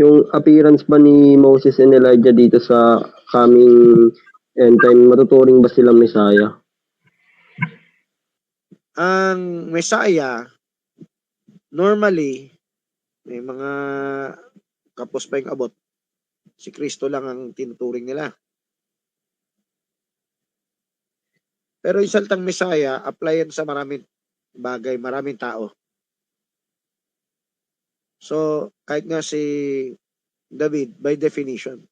yung appearance ba ni Moses and Elijah dito sa coming end time, matuturing ba silang Messiah? Ang Messiah, normally, may mga kapos pa yung abot. Si Kristo lang ang tinuturing nila. Pero yung salitang Messiah, apply yan sa maraming bagay, maraming tao. So, kahit nga si David, by definition,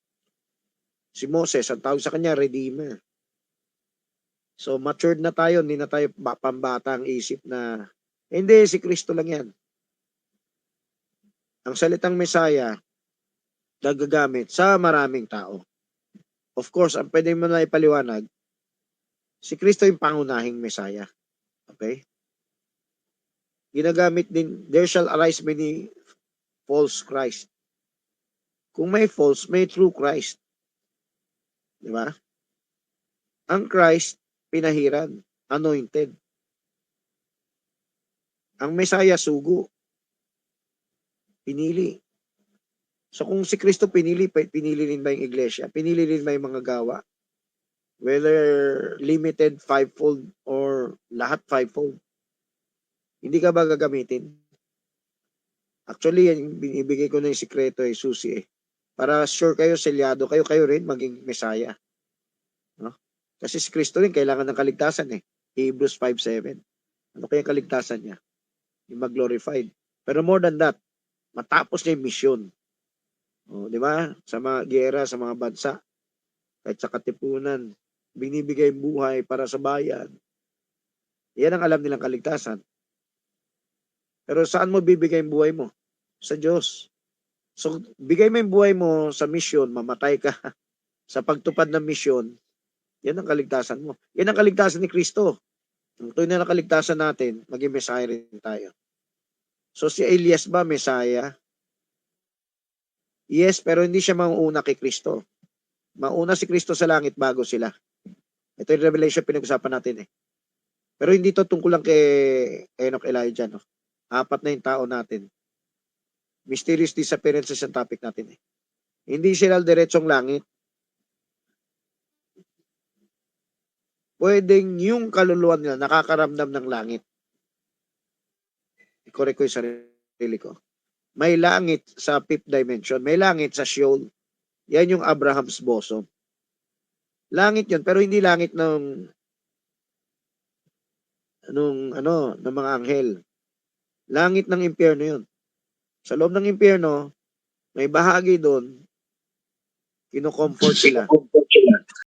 si Moses, ang tawag sa kanya, Redeemer. So, matured na tayo, hindi na tayo pambata ang isip na, hindi, si Kristo lang yan. Ang salitang Messiah, nagagamit sa maraming tao. Of course, ang pwede mo na ipaliwanag, si Kristo yung pangunahing Messiah. Okay? Ginagamit din, there shall arise many false Christ. Kung may false, may true Christ. Di ba? Ang Christ, pinahiran, anointed. Ang Messiah, sugo. Pinili. So kung si Kristo pinili rin ba yung iglesia? Pinili rin ba yung mga gawa? Whether limited fivefold or lahat fivefold. Hindi ka ba gagamitin? Actually, yan, binibigay ko na yung sikreto ay susi eh. Para sure kayo, selyado kayo, kayo rin maging Messiah. No? Kasi si Kristo rin kailangan ng kaligtasan eh. Hebrews 5:7. Ano kaya kaligtasan niya? Yung mag-glorified. Pero more than that, matapos niya yung mission. O, di ba? Sa mga giyera, sa mga bansa, kahit sa katipunan, binibigay buhay para sa bayan. Yan ang alam nilang kaligtasan. Pero saan mo bibigay yung buhay mo? Sa Diyos. So, bigay mo yung buhay mo sa mission, mamatay ka sa pagtupad ng mission, yan ang kaligtasan mo. Yan ang kaligtasan ni Kristo. Ang tunay na kaligtasan natin, maging Messiah rin tayo. So, si Elias ba Messiah? Yes, pero hindi siya mauna kay Kristo. Mauna si Kristo sa langit bago sila. Ito yung Revelation pinag-usapan natin eh. Pero hindi to tungkol lang kay Enoch, Elijah. No? 4 na yung tao natin. Mysterious disappearances ang topic natin eh. Hindi sila diretsong langit. Pwedeng yung kaluluwa nila nakakaramdam ng langit. I-correct ko yung sarili ko. May langit sa 5th dimension. May langit sa Sheol. Yan yung Abraham's bosom. Langit yun, pero hindi langit ng mga anghel. Langit ng impyerno yun. Sa loob ng impyerno, may bahagi doon, kino-comfort sila.